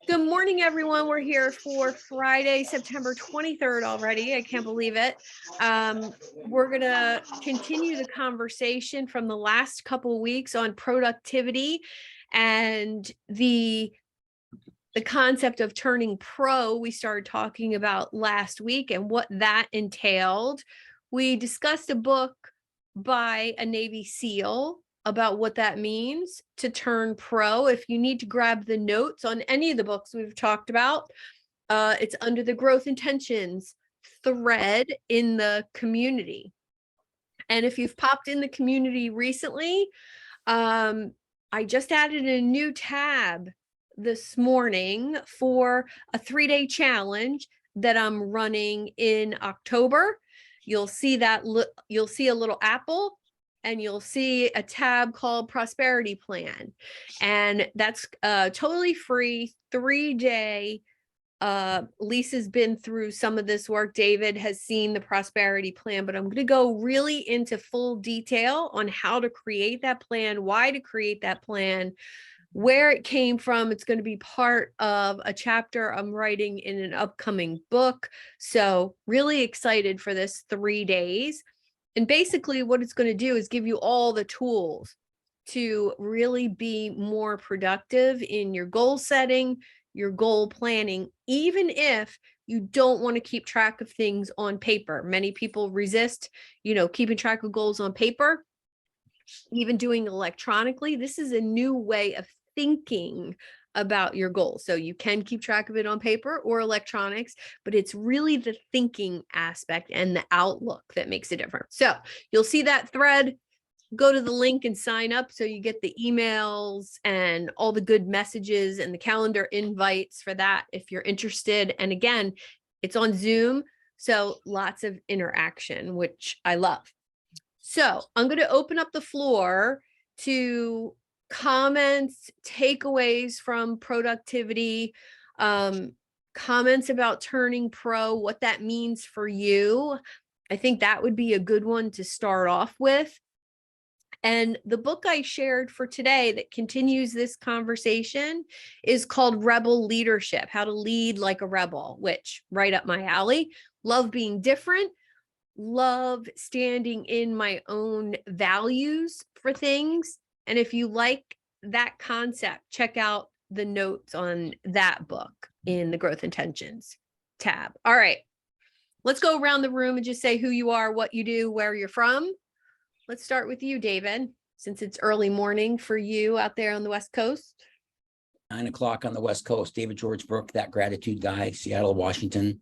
Good morning, everyone. We're here for Friday, September 23rd already. I can't believe it. We're going to continue the conversation from the last couple of weeks on productivity and the concept of turning pro. We started talking about last week and what that entailed. We discussed a book by a Navy SEAL about what that means to turn pro. If you need to grab the notes on any of the books we've talked about, it's under the growth intentions thread in the community. And if you've popped in the community recently, I just added a new tab this morning for a 3-day challenge that I'm running in October. You'll see that you'll see a little apple and you'll see a tab called Prosperity Plan. And that's totally free 3-day. Lisa's been through some of this work. David has seen the Prosperity Plan, but I'm going to go really into full detail on how to create that plan, why to create that plan, where it came from. It's going to be part of a chapter I'm writing in an upcoming book. So really excited for this 3 days. And basically what it's going to do is give you all the tools to really be more productive in your goal setting, your goal planning, even if you don't want to keep track of things on paper. Many people resist, keeping track of goals on paper, even doing electronically. This is a new way of thinking about your goals. So you can keep track of it on paper or electronics, but it's really the thinking aspect and the outlook that makes a difference. So you'll see that thread. Go to the link and sign up so you get the emails and all the good messages and the calendar invites for that if you're interested. And again, it's on Zoom, so lots of interaction, which I love. So I'm going to open up the floor to comments, takeaways from productivity, comments about turning pro, what that means for you. I think that would be a good one to start off with. And the book I shared for today that continues this conversation is called Rebel Leadership: How to Lead Like a Rebel, which right up my alley. Love being different, love standing in my own values for things. And if you like that concept, check out the notes on that book in the Growth Intentions tab. All right, let's go around the room and just say who you are, what you do, where you're from. Let's start with you, David, since it's early morning for you out there on the West Coast. 9 o'clock on the West Coast. David George Brooke, that gratitude guy, Seattle, Washington.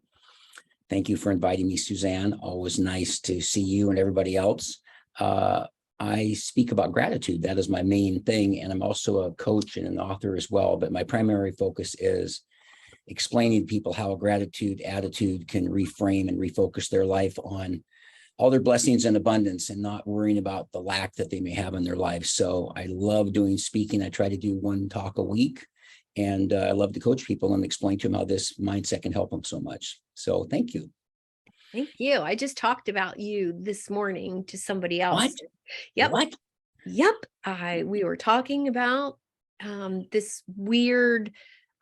Thank you for inviting me, Suzanne. Always nice to see you and everybody else. I speak about gratitude. That is my main thing. And I'm also a coach and an author as well. But my primary focus is explaining to people how a gratitude attitude can reframe and refocus their life on all their blessings and abundance and not worrying about the lack that they may have in their life. So I love doing speaking. I try to do one talk a week. And I love to coach people and explain to them how this mindset can help them so much. So thank you. Thank you. I just talked about you this morning to somebody else. What? Yep. What? Yep. We were talking about this weird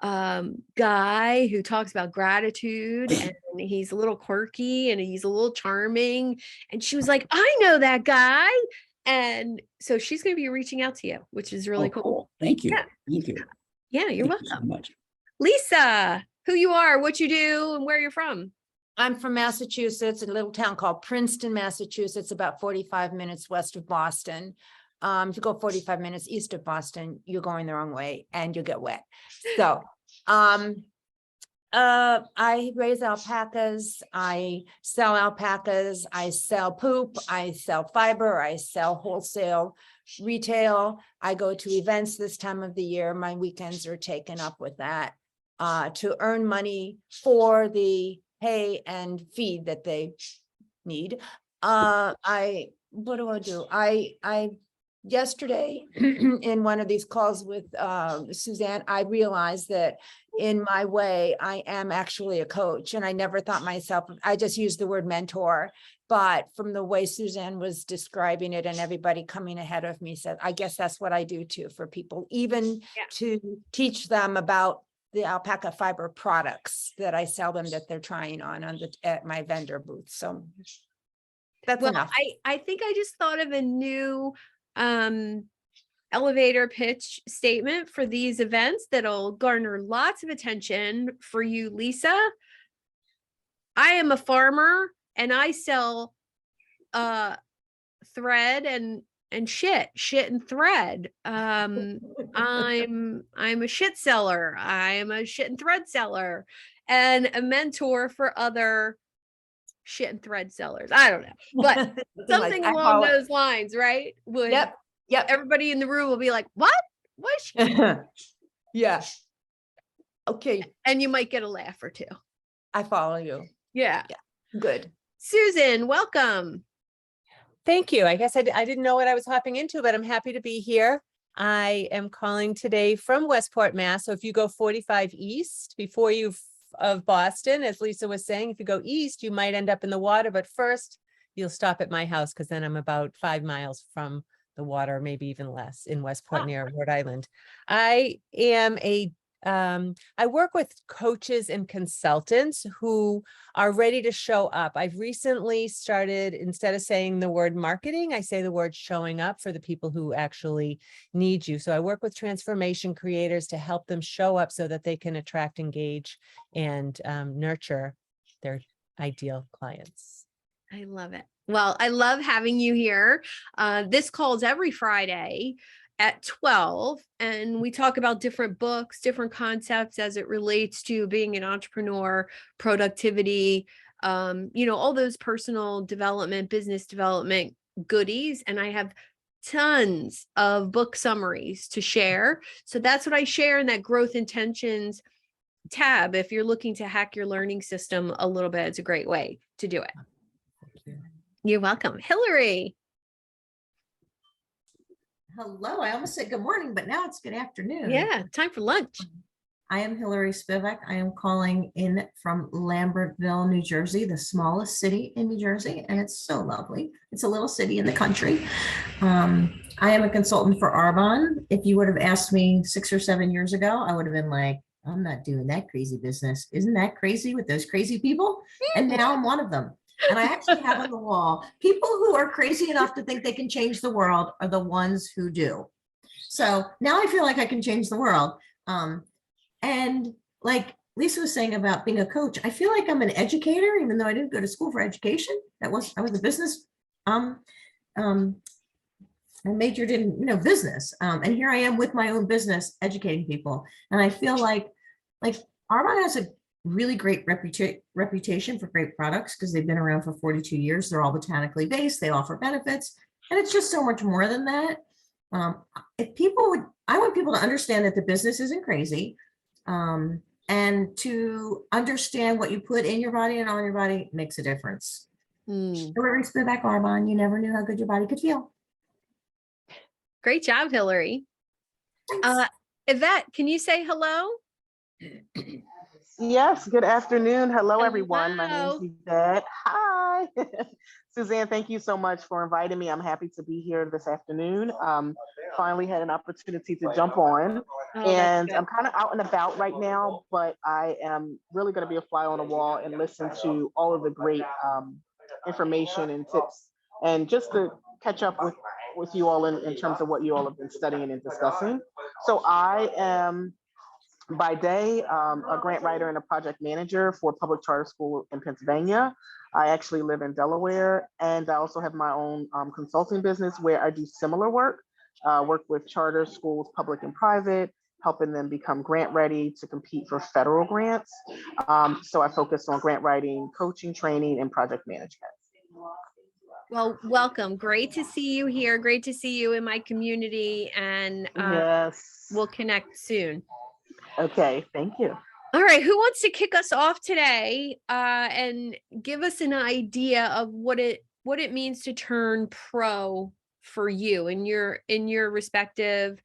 guy who talks about gratitude, and he's a little quirky and he's a little charming. And she was like, I know that guy. And so she's going to be reaching out to you, which is really cool. Thank you. Yeah. Thank you. Yeah, you're Thank welcome. you so much. Lisa, who you are, what you do, and where you're from. I'm from Massachusetts, a little town called Princeton, Massachusetts, about 45 minutes west of Boston. If you go 45 minutes east of Boston, you're going the wrong way and you'll get wet. So I raise alpacas, I sell alpacas, I sell poop, I sell fiber, I sell wholesale retail. I go to events this time of the year. My weekends are taken up with that to earn money for the pay and feed that they need. What do? I yesterday in one of these calls with Suzanne, I realized that in my way, I am actually a coach, and I never thought myself, I just used the word mentor. But from the way Suzanne was describing it and everybody coming ahead of me said, I guess that's what I do too for people, even to teach them about the alpaca fiber products that I sell them that they're trying on at my vendor booth. So that's enough. I think I just thought of a new elevator pitch statement for these events that'll garner lots of attention for you, Lisa. I am a farmer and I sell thread and shit and thread. I'm a shit seller. I'm a shit and thread seller and a mentor for other shit and thread sellers. I don't know, but something along those lines, right? Yep. Everybody in the room will be like, what? What's she? Yeah. Okay. And you might get a laugh or two. I follow you. Yeah. Good. Susan, welcome. Thank you. I guess I didn't know what I was hopping into, but I'm happy to be here. I am calling today from Westport, Mass. So if you go 45 east before of Boston, as Lisa was saying, if you go east, you might end up in the water, but first you'll stop at my house because then I'm about 5 miles from the water, maybe even less, in Westport near Rhode Island. I am I work with coaches and consultants who are ready to show up. I've recently started, instead of saying the word marketing, I say the word showing up for the people who actually need you. So I work with transformation creators to help them show up so that they can attract, engage, and nurture their ideal clients. I love it. Well, I love having you here. This calls every Friday at 12, and we talk about different books, different concepts as it relates to being an entrepreneur, productivity, all those personal development, business development goodies. And I have tons of book summaries to share. So that's what I share in that growth intentions tab. If you're looking to hack your learning system a little bit, it's a great way to do it. You're welcome. Hilary. Hello, I almost said good morning, but now it's good afternoon. Yeah, time for lunch. I am Hilary Spivek. I am calling in from Lambertville, New Jersey, the smallest city in New Jersey, and it's so lovely. It's a little city in the country. I am a consultant for Arbonne. If you would have asked me 6 or 7 years ago, I would have been like, I'm not doing that crazy business. Isn't that crazy with those crazy people? And now I'm one of them. And I actually have on the wall, people who are crazy enough to think they can change the world are the ones who do. So now I feel like I can change the world. And like Lisa was saying about being a coach, I feel like I'm an educator, even though I didn't go to school for education. I was a business. I majored in business. And here I am with my own business educating people. And I feel like Arbonne has a really great reputation for great products because they've been around for 42 years. They're all botanically based. They offer benefits. And it's just so much more than that. I want people to understand that the business isn't crazy. And to understand what you put in your body and on your body makes a difference. Hilary Spivek, Arbonne, you never knew how good your body could feel. Great job, Hilary. Yvette, can you say hello? Yes, good afternoon. Hello, everyone. My name is Yvette. Hi. Suzanne, thank you so much for inviting me. I'm happy to be here this afternoon. Finally had an opportunity to jump on. And I'm kind of out and about right now, but I am really going to be a fly on the wall and listen to all of the great information and tips, and just to catch up with you all in terms of what you all have been studying and discussing. So I am by day, a grant writer and a project manager for a public charter school in Pennsylvania. I actually live in Delaware, and I also have my own consulting business where I do similar work with charter schools, public and private, helping them become grant ready to compete for federal grants. So I focus on grant writing, coaching, training, and project management. Well, welcome. Great to see you here. Great to see you in my community, and yes, we'll connect soon. Okay, thank you. All right, who wants to kick us off today and give us an idea of what it means to turn pro for you in your respective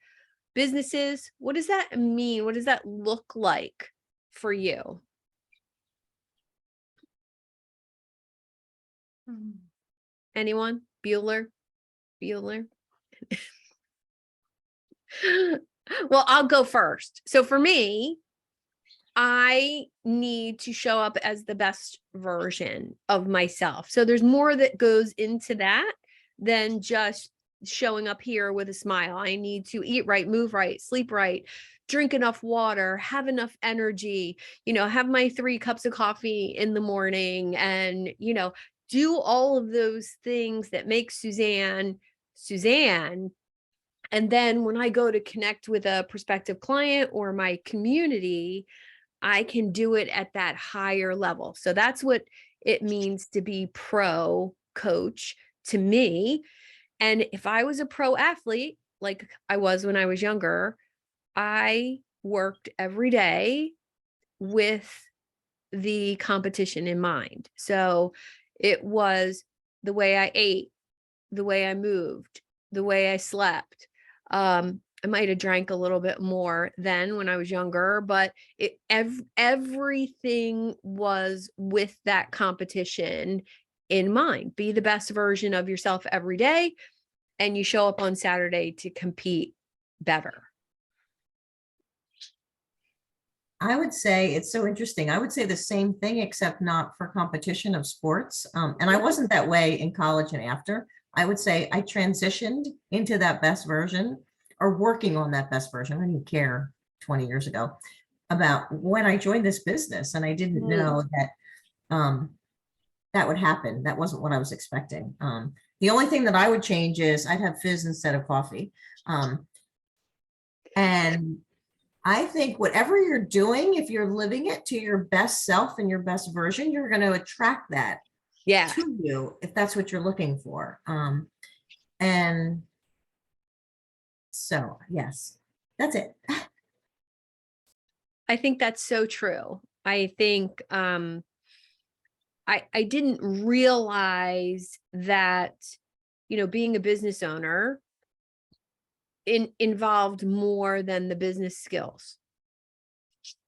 businesses? What does that mean? What does that look like for you? Anyone? Bueller? Well, I'll go first. So for me, I need to show up as the best version of myself. So there's more that goes into that than just showing up here with a smile. I need to eat right, move right, sleep right, drink enough water, have enough energy, have my 3 cups of coffee in the morning, and, do all of those things that make Suzanne. And then when I go to connect with a prospective client or my community, I can do it at that higher level. So that's what it means to be pro coach to me. And if I was a pro athlete, like I was when I was younger, I worked every day with the competition in mind. So it was the way I ate, the way I moved, the way I slept. I might have drank a little bit more then when I was younger, but everything was with that competition in mind. Be the best version of yourself every day, and you show up on Saturday to compete better. I would say it's so interesting. I would say the same thing, except not for competition of sports. And I wasn't that way in college and after. I would say I transitioned into that best version, or working on that best version. I didn't care 20 years ago about when I joined this business, and I didn't know that that would happen. That wasn't what I was expecting. The only thing that I would change is I'd have fizz instead of coffee. And I think whatever you're doing, if you're living it to your best self and your best version, you're going to attract that to you if that's what you're looking for. And so, yes, that's it. I think that's so true. I think I didn't realize that, being a business owner involved more than the business skills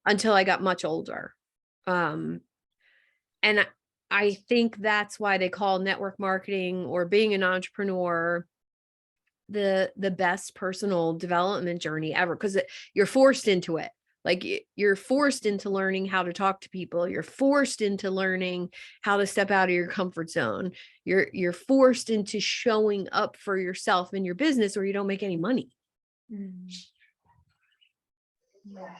until I got much older. And I think that's why they call network marketing or being an entrepreneur the best personal development journey ever, because you're forced into it. Like you're forced into learning how to talk to people. You're forced into learning how to step out of your comfort zone. You're forced into showing up for yourself in your business, or you don't make any money.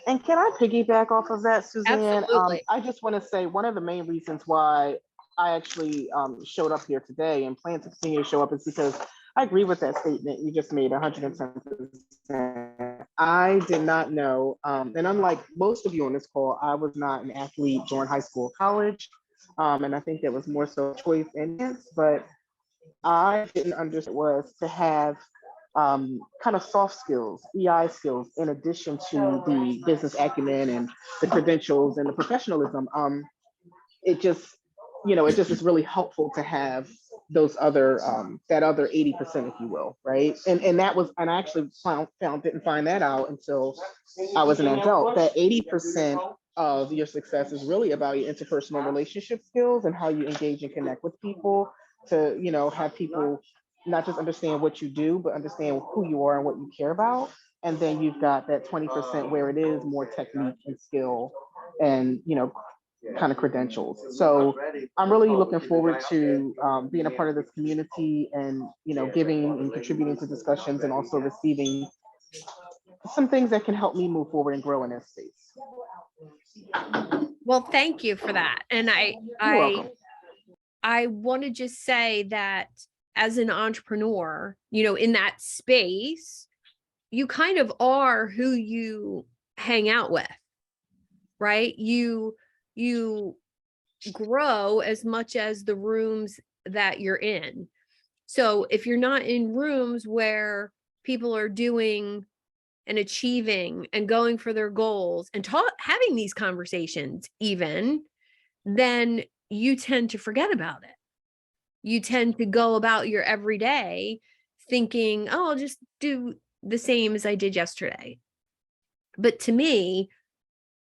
And can I piggyback off of that, Suzanne? Absolutely. I just want to say one of the main reasons why I actually showed up here today and plan to continue to show up is because I agree with that statement you just made 110%. I did not know, and unlike most of you on this call, I was not an athlete during high school or college. And I think there was more so choice in this, but I didn't understand what it was to have kind of soft skills, EI skills, in addition to the business acumen and the credentials and the professionalism. It just is really helpful to have those other, that other 80%, if you will, right? And I actually didn't find that out until I was an adult, that 80% of your success is really about your interpersonal relationship skills and how you engage and connect with people to, have people not just understand what you do, but understand who you are and what you care about. And then you've got that 20% where it is more technique and skill and, kind of credentials. So I'm really looking forward to being a part of this community and, giving and contributing to discussions and also receiving some things that can help me move forward and grow in this space. Well, thank you for that. And I want to just say that as an entrepreneur, in that space, you kind of are who you hang out with, right? You grow as much as the rooms that you're in. So if you're not in rooms where people are doing and achieving and going for their goals and having these conversations even, then you tend to forget about it. You tend to go about your everyday thinking, oh, I'll just do the same as I did yesterday. But to me,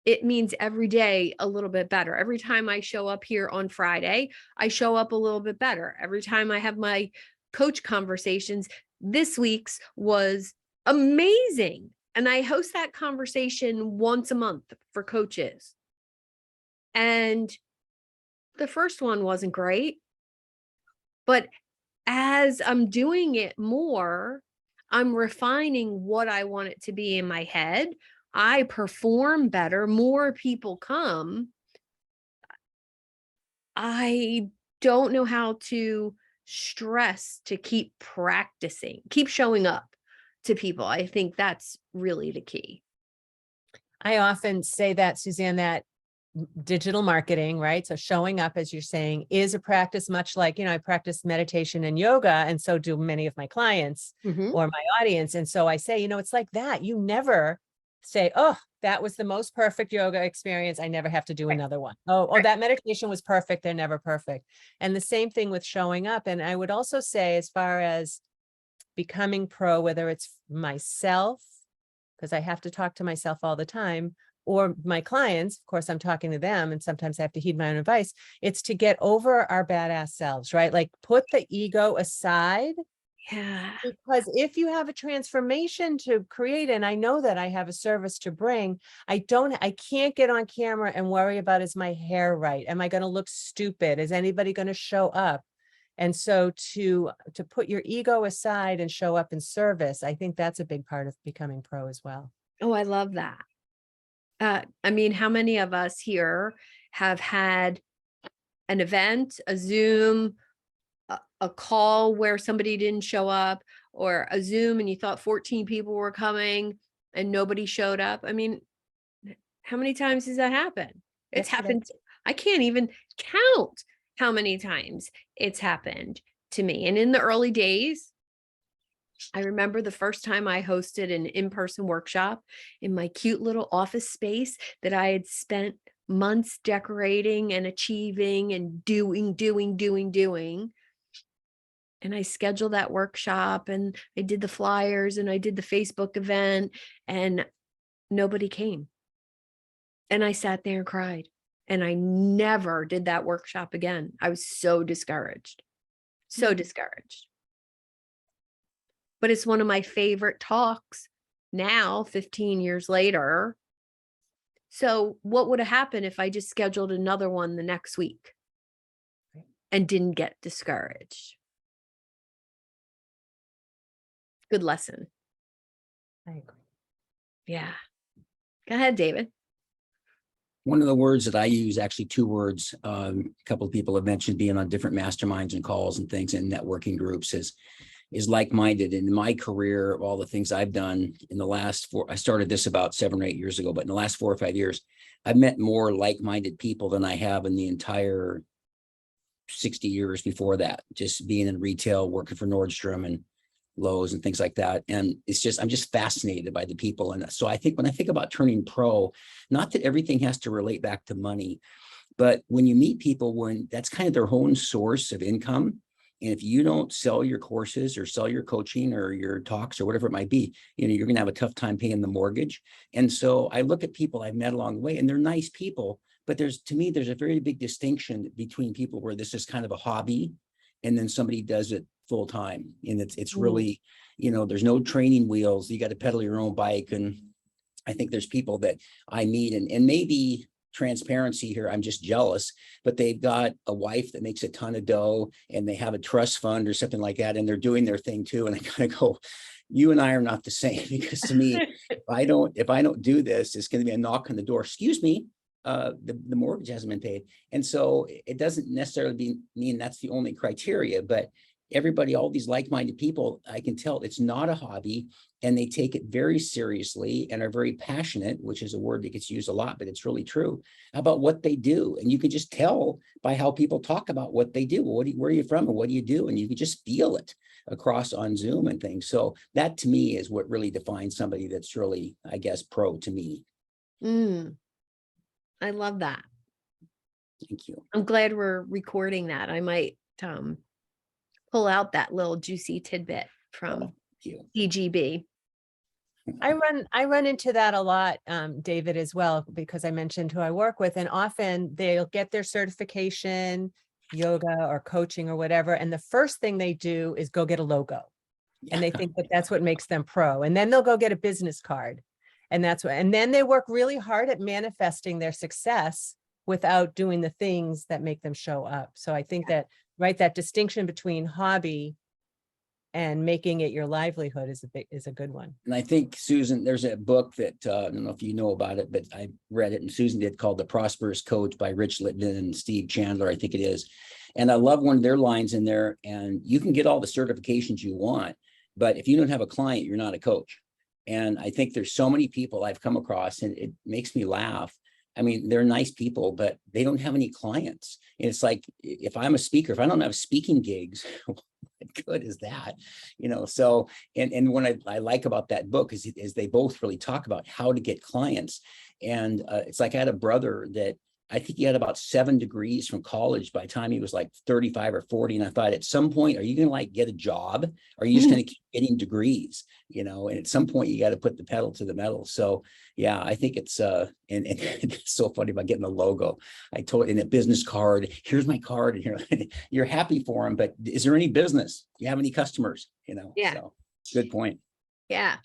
it means every day a little bit better. Every time I show up here on Friday, I show up a little bit better. Every time I have my coach conversations, this week's was amazing. And I host that conversation once a month for coaches. And the first one wasn't great, but as I'm doing it more, I'm refining what I want it to be in my head. I perform better, more people come. I don't know how to stress to keep practicing, keep showing up to people. I think that's really the key. I often say that, Suzanne, that digital marketing, right? So showing up, as you're saying, is a practice, much like, I practice meditation and yoga, and so do many of my clients or my audience. And so I say, it's like that. You never say, oh, that was the most perfect yoga experience. I never have to do another one. Oh, that meditation was perfect. They're never perfect. And the same thing with showing up. And I would also say, as far as becoming pro, whether it's myself, because I have to talk to myself all the time, or my clients, of course, I'm talking to them, and sometimes I have to heed my own advice. It's to get over our badass selves, right? Like, put the ego aside. Yeah. Because if you have a transformation to create, and I know that I have a service to bring, I can't get on camera and worry about, is my hair right? Am I going to look stupid? Is anybody going to show up? And so to put your ego aside and show up in service, I think that's a big part of becoming pro as well. Oh, I love that. I mean, how many of us here have had an event, a Zoom, a call where somebody didn't show up, or a Zoom and you thought 14 people were coming and nobody showed up? I mean, how many times does that happen? It's happened. I can't even count how many times it's happened to me. And in the early days, I remember the first time I hosted an in-person workshop in my cute little office space that I had spent months decorating and achieving and doing. And I scheduled that workshop, and I did the flyers, and I did the Facebook event, and nobody came. And I sat there and cried, and I never did that workshop again. I was so discouraged, so discouraged. But it's one of my favorite talks now, 15 years later. So what would have happened if I just scheduled another one the next week and didn't get discouraged? Good lesson. I agree. Yeah. Go ahead, David. One of the words that I use, actually two words, a couple of people have mentioned being on different masterminds and calls and things and networking groups, is like-minded. In my career, of all the things I've done in the last I started this about 7 or 8 years ago, but in the last 4 or 5 years, I've met more like-minded people than I have in the entire 60 years before that, just being in retail, working for Nordstrom and Lowe's and things like that. And it's just, I'm just fascinated by the people. And so I think when I think about turning pro, not that everything has to relate back to money, but when you meet people, when that's kind of their own source of income, and if you don't sell your courses or sell your coaching or your talks or whatever it might be, you're going to have a tough time paying the mortgage. And so I look at people I've met along the way, and they're nice people, but to me, there's a very big distinction between people where this is kind of a hobby and then somebody does it full time. And it's really, there's no training wheels. You got to pedal your own bike. And I think there's people that I meet, and maybe transparency here, I'm just jealous, but they've got a wife that makes a ton of dough and they have a trust fund or something like that, and they're doing their thing too. And I kind of go, you and I are not the same, because to me, if I don't do this, it's going to be a knock on the door. Excuse me, the mortgage hasn't been paid. And so it doesn't necessarily mean that's the only criteria, but everybody, all these like-minded people, I can tell it's not a hobby, and they take it very seriously and are very passionate, which is a word that gets used a lot, but it's really true, about what they do. And you can just tell by how people talk about what they do. Well, where are you from and what do you do? And you can just feel it across on Zoom and things. So that to me is what really defines somebody that's really, I guess, pro to me. I love that. Thank you. I'm glad we're recording that. I might pull out that little juicy tidbit from DGB. I run into that a lot, David, as well, because I mentioned who I work with, and often they'll get their certification, yoga or coaching or whatever, and the first thing they do is go get a logo. And they think that that's what makes them pro. And then they'll go get a business card. And then they work really hard at manifesting their success without doing the things that make them show up. So I think that, right, that distinction between hobby and making it your livelihood is a good one. And I think, Susan, there's a book that, I don't know if you know about it, but I read it and Susan did, called The Prosperous Coach by Rich Littman and Steve Chandler, I think it is. And I love one of their lines in there, and you can get all the certifications you want, but if you don't have a client, you're not a coach. And I think there's so many people I've come across, and it makes me laugh. I mean, they're nice people, but they don't have any clients. And it's like, if I'm a speaker, if I don't have speaking gigs, what good is that? You know, so, and what I like about that book is they both really talk about how to get clients. And it's like, I had a brother that I think he had about 7 degrees from college by the time he was like 35 or 40. And I thought, at some point, are you going to like get a job? Or are you just going to keep getting degrees? You know, and at some point you got to put the pedal to the metal. So yeah, I think it's and it's so funny about getting the logo. I told in a business card, here's my card, and you're happy for them, but is there any business? Do you have any customers? You know, Yeah. So good point. Yeah.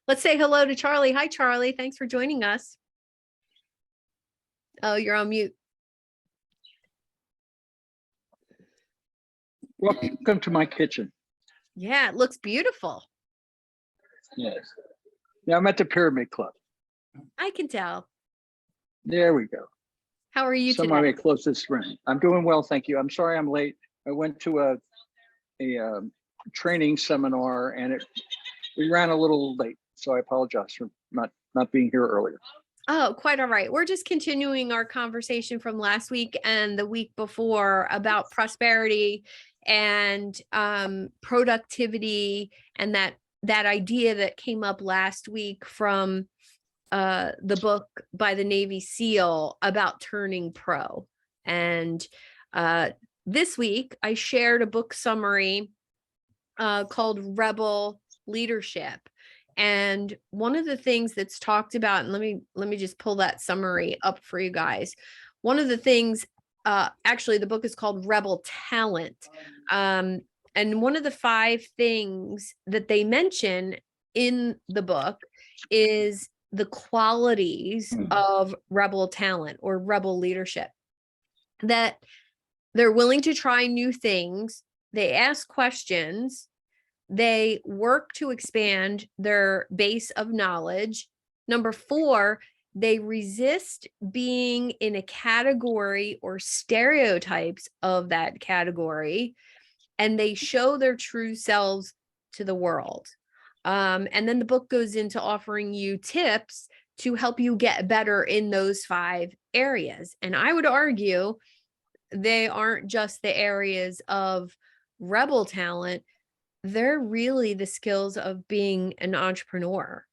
Let's say hello to Charlie. Hi, Charlie. Thanks for joining us. Oh, you're on mute. Welcome to my kitchen. Yeah, it looks beautiful. Yes. Yeah, I'm at the Pyramid Club. I can tell. There we go. How are you Some of today? my closest friends. I'm doing well, thank you. I'm sorry I'm late. I went to a training seminar and we ran a little late, so I apologize for not being here earlier. Oh, quite all right. We're just continuing our conversation from last week and the week before about prosperity and productivity, and that idea that came up last week from the book by the Navy SEAL about turning pro. And this week I shared a book summary called Rebel Leadership. And one of the things that's talked about, and let me just pull that summary up for you guys. One of the things, actually, the book is called Rebel Talent. And one of the 5 things that they mention in the book is the qualities of rebel talent or rebel leadership. That they're willing to try new things, they ask questions, they work to expand their base of knowledge. Number 4, they resist being in a category or stereotypes of that category, and they show their true selves to the world. And then the book goes into offering you tips to help you get better in those 5 areas. And I would argue they aren't just the areas of rebel talent. They're really the skills of being an entrepreneur.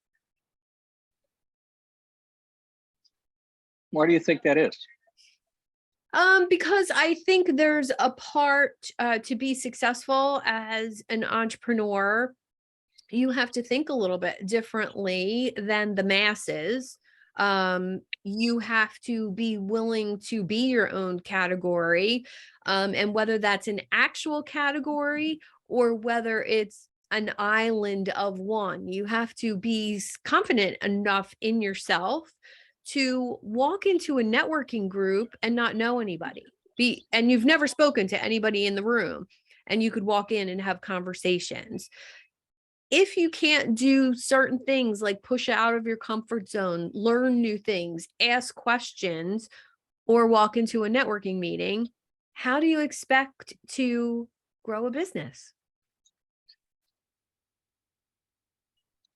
Why do you think that is? Because I think there's a part to be successful as an entrepreneur. You have to think a little bit differently than the masses. You have to be willing to be your own category. And whether that's an actual category or whether it's an island of one, you have to be confident enough in yourself to walk into a networking group and not know anybody. And you've never spoken to anybody in the room, and you could walk in and have conversations. If you can't do certain things like push out of your comfort zone, learn new things, ask questions, or walk into a networking meeting, how do you expect to grow a business?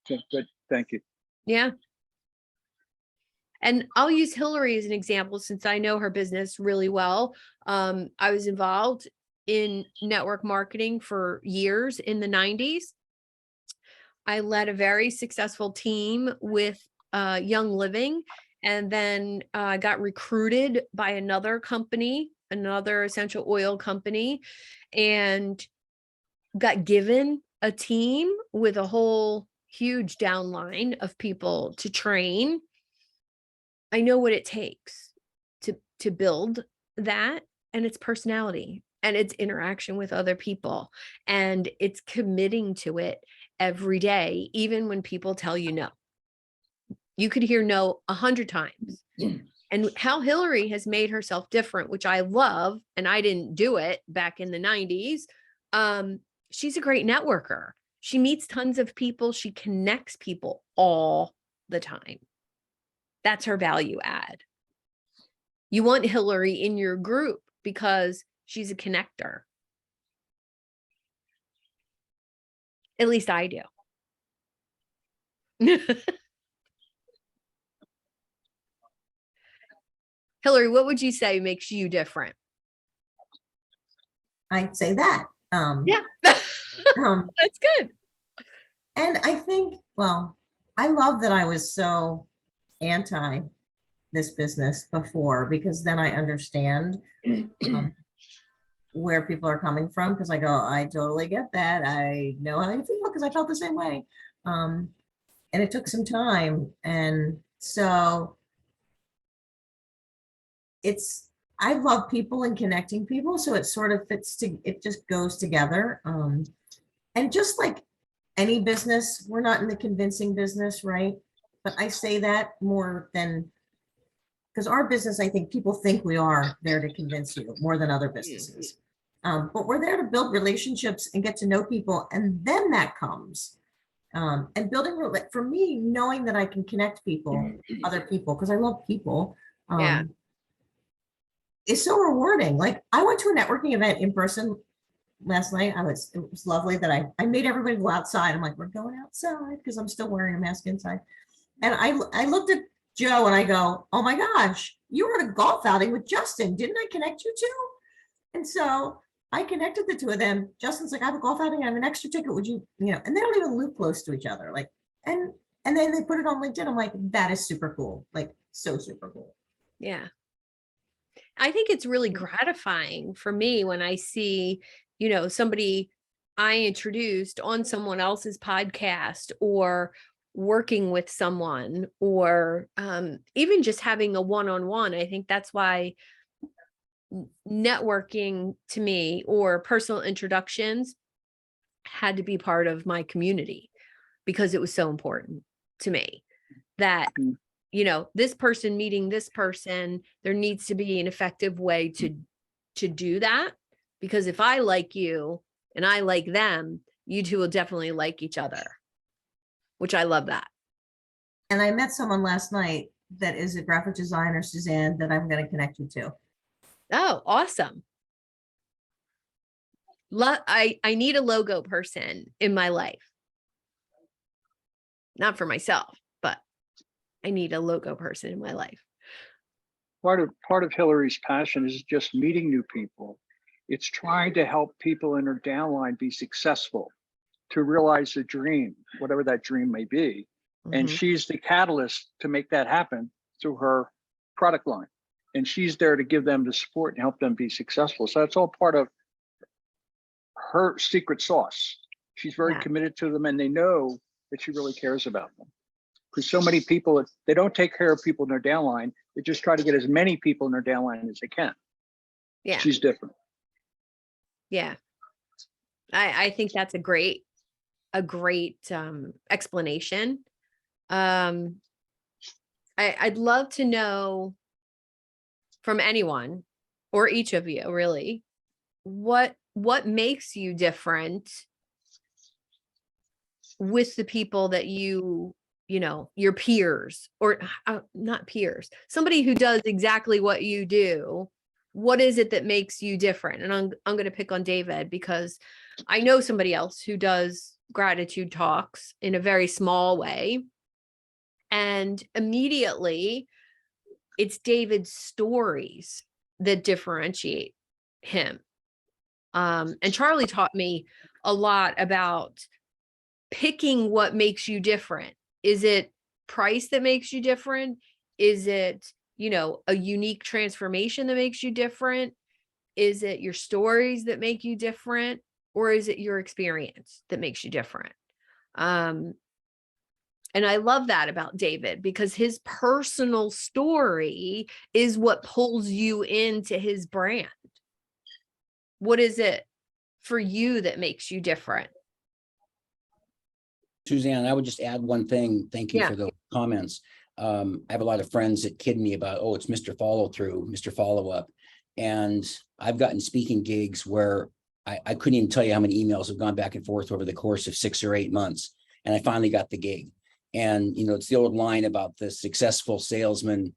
Okay, good, thank you. Yeah. And I'll use Hilary as an example since I know her business really well. I was involved in network marketing for years in the 90s. I led a very successful team with Young Living, and then got recruited by another company, another essential oil company, and got given a team with a whole huge downline of people to train. I know what it takes to build that, and it's personality and it's interaction with other people, and it's committing to it every day, even when people tell you no. You could hear no 100 times. And how Hilary has made herself different, which I love, and I didn't do it back in the 90s. She's a great networker. She meets tons of people. She connects people all the time. That's her value add. You want Hilary in your group because she's a connector. At least I do. Hilary, what would you say makes you different? I'd say that. Yeah. That's good. And I think, well, I love that I was so anti this business before, because then I understand where people are coming from, because I go, I totally get that. I know how you feel because I felt the same way. And it took some time. And so I love people and connecting people. So it sort of it just goes together. And just like any business, we're not in the convincing business, right? But I say that more than, because our business, I think people think we are there to convince you more than other businesses. But we're there to build relationships and get to know people. And then that comes. And building, for me, knowing that I can connect people, other people, because I love people, Yeah. is so rewarding. Like, I went to a networking event in person last night. It was lovely that I made everybody go outside. I'm like, we're going outside, because I'm still wearing a mask inside. And I looked at Joe and I go, oh my gosh, you were at a golf outing with Justin. Didn't I connect you two? And so I connected the two of them. Justin's like, I have a golf outing. I have an extra ticket. Would you, and they don't even live close to each other. Like, and then they put it on LinkedIn. I'm like, that is super cool. Like, so super cool. Yeah. I think it's really gratifying for me when I see, somebody I introduced on someone else's podcast, or working with someone, or even just having a one-on-one. I think that's why networking to me, or personal introductions, had to be part of my community, because it was so important to me that this person meeting this person, there needs to be an effective way to do that, because if I like you and I like them, you two will definitely like each other, which I love that. And I met someone last night that is a graphic designer, Suzanne, that I'm going to connect you to. Oh, awesome. I need a logo person in my life. Not for myself, but I need a logo person in my life. Part of Hilary's passion is just meeting new people. It's trying to help people in her downline be successful, to realize a dream, whatever that dream may be. And she's the catalyst to make that happen through her product line. And she's there to give them the support and help them be successful. So that's all part of her secret sauce. She's very committed to them, and they know that she really cares about them. Because so many people, they don't take care of people in their downline. They just try to get as many people in their downline as they can. Yeah. She's different. Yeah. I think that's a great explanation. I'd love to know from anyone, or each of you really, what makes you different with the people that your peers, or not peers, somebody who does exactly what you do. What is it that makes you different? And I'm going to pick on David, because I know somebody else who does gratitude talks in a very small way. And immediately it's David's stories that differentiate him. And Charlie taught me a lot about picking what makes you different. Is it price that makes you different? Is it, a unique transformation that makes you different? Is it your stories that make you different? Or is it your experience that makes you different? And I love that about David because his personal story is what pulls you into his brand. What is it for you that makes you different? Suzanne, I would just add one thing. Thank you Yeah. for those comments. I have a lot of friends that kid me about, oh, it's Mr. Follow Through, Mr. Follow Up. And I've gotten speaking gigs where I couldn't even tell you how many emails have gone back and forth over the course of 6 or 8 months. And I finally got the gig. And, it's the old line about the successful salesman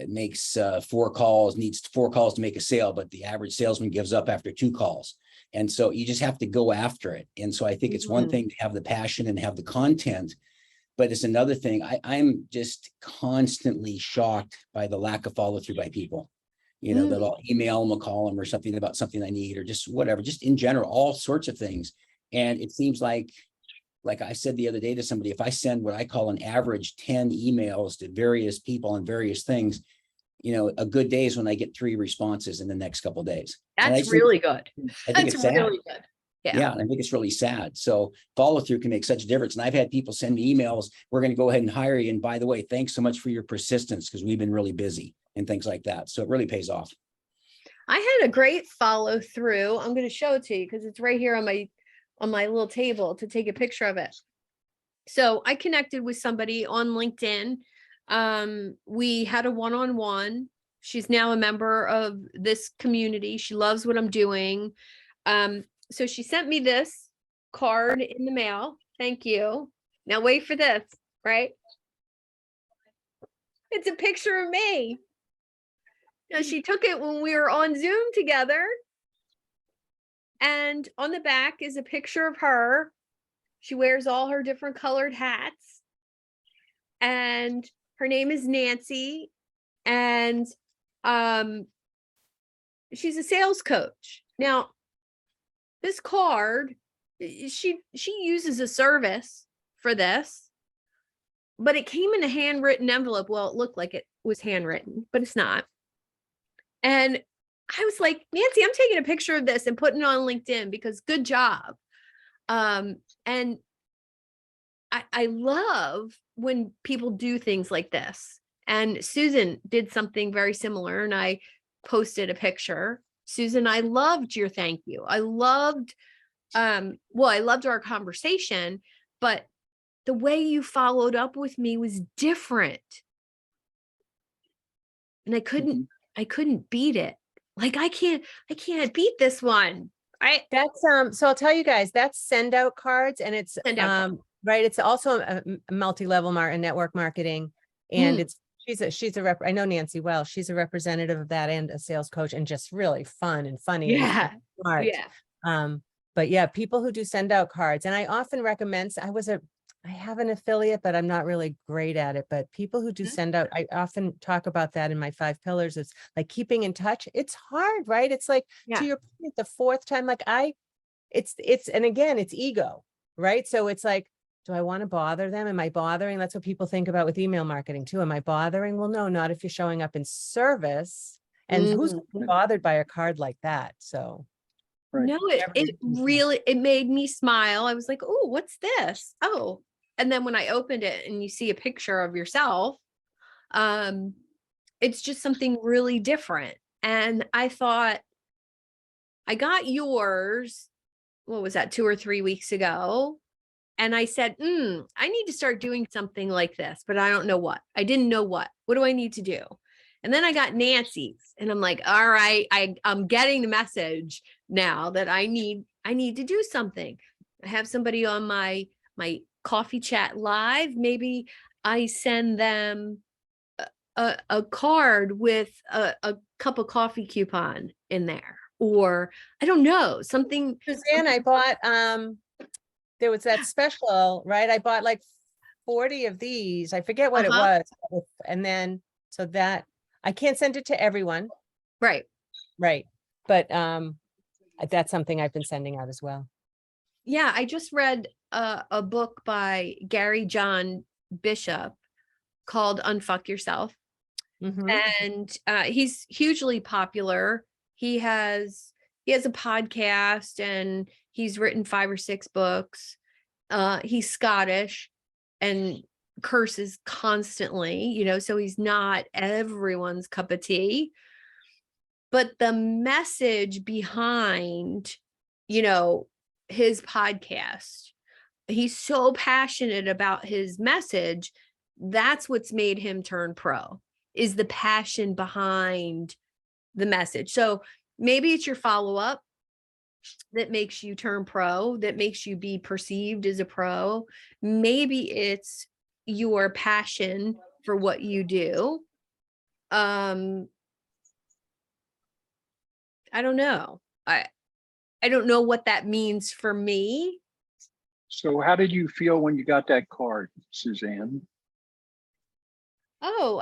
makes 4 calls, needs 4 calls to make a sale, but the average salesman gives up after 2 calls. And so you just have to go after it. And so I think it's one thing to have the passion and have the content, but it's another thing. I'm just constantly shocked by the lack of follow through by people. That I'll email them or call them or something about something I need or just whatever, just in general, all sorts of things. And it seems like I said the other day to somebody, if I send what I call an average 10 emails to various people on various things, a good day is when I get 3 responses in the next couple of days. That's really good. I think it's sad. Really good. Yeah. And I think it's really sad. So follow through can make such a difference. And I've had people send me emails, we're going to go ahead and hire you. And by the way, thanks so much for your persistence because we've been really busy and things like that. So it really pays off. I had a great follow through. I'm going to show it to you because it's right here on my little table to take a picture of it. So I connected with somebody on LinkedIn. We had a one-on-one. She's now a member of this community. She loves what I'm doing. So she sent me this card in the mail. Thank you. Now wait for this, right? It's a picture of me. Now she took it when we were on Zoom together. And on the back is a picture of her. She wears all her different colored hats. And her name is Nancy. And she's a sales coach. Now, this card, she uses a service for this, but it came in a handwritten envelope. Well, it looked like it was handwritten, but it's not. And I was like, Nancy, I'm taking a picture of this and putting it on LinkedIn because good job. And I love when people do things like this. And Susan did something very similar and I posted a picture. Susan, I loved your thank you. I loved, I loved our conversation, but the way you followed up with me was different. And I couldn't beat it. Like I can't beat this one. That's so I'll tell you guys, that's send out cards and it's right. It's also a multi-level network marketing. And she's a rep. I know Nancy well. She's a representative of that and a sales coach and just really fun and funny. Yeah. And smart. Yeah. But yeah, people who do send out cards. And I often recommend, I have an affiliate, but I'm not really great at it. But people who do send out, I often talk about that in my 5 pillars. It's like keeping in touch. It's hard, right? It's like to your point, the 4th time, like and again, it's ego, right? So it's like, do I want to bother them? Am I bothering? That's what people think about with email marketing too. Am I bothering? Well, no, not if you're showing up in service. And who's bothered by a card like that? So. Right. No, it made me smile. I was like, oh, what's this? Oh, and then when I opened it and you see a picture of yourself, it's just something really different. And I thought, I got yours, what was that, 2 or 3 weeks ago? And I said, I need to start doing something like this, but I don't know what. I didn't know what. What do I need to do? And then I got Nancy's and I'm like, all right, I'm getting the message now that I need to do something. I have somebody on my coffee chat live. Maybe I send them a card with a cup of coffee coupon in there, or I don't know, something. Suzanne, I bought, there was that special, right? I bought like 40 of these. I forget what it was. And then, so that I can't send it to everyone. Right. Right. But that's something I've been sending out as well. Yeah. I just read a book by Gary John Bishop called Unfuck Yourself. And he's hugely popular. He has a podcast and he's written 5 or 6 books. He's Scottish and curses constantly, so he's not everyone's cup of tea. But the message behind, his podcast, he's so passionate about his message. That's what's made him turn pro, is the passion behind the message. So maybe it's your follow-up that makes you turn pro, that makes you be perceived as a pro. Maybe it's your passion for what you do. I don't know. I don't know what that means for me. So how did you feel when you got that card, Suzanne? Oh,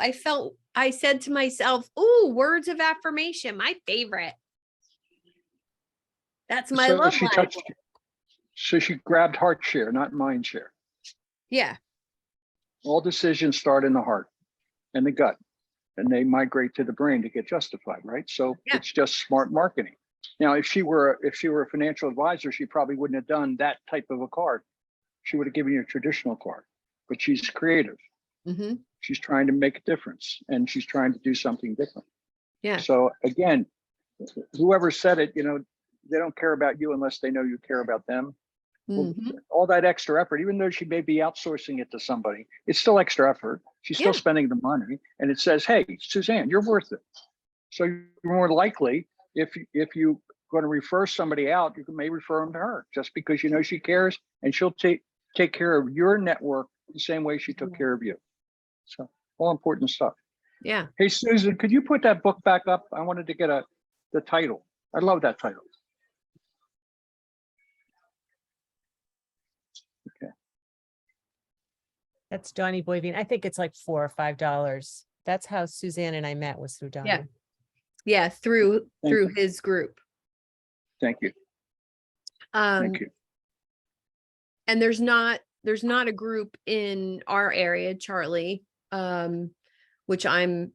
I said to myself, "Ooh, words of affirmation, my favorite." That's my So love she life. touched you. So she grabbed heart share, not mind share. Yeah. All decisions start in the heart and the gut, and they migrate to the brain to get justified, right? So Yeah. it's just smart marketing. Now, if she were a financial advisor, she probably wouldn't have done that type of a card. She would have given you a traditional card, but she's creative. Mm-hmm. She's trying to make a difference, and she's trying to do something different. Yeah. So again, whoever said it, they don't care about you unless they know you care about them. Mm-hmm. All that extra effort, even though she may be outsourcing it to somebody, it's still extra effort. She's still Yeah. spending the money, and it says, "Hey, Suzanne, you're worth it." So you're more likely, if you're going to refer somebody out, you may refer them to her, just because she cares, and she'll take care of your network the same way she took care of you. So all important stuff. Yeah. Hey, Susan, could you put that book back up? I wanted to get the title. I love that title. Okay. That's Donnie Boivin. I think it's like $4 or $5. That's how Suzanne and I met, was through Donnie. Yeah. Yeah. Through you. his group. Thank you. Thank you. And there's not a group in our area, Charlie, which I'm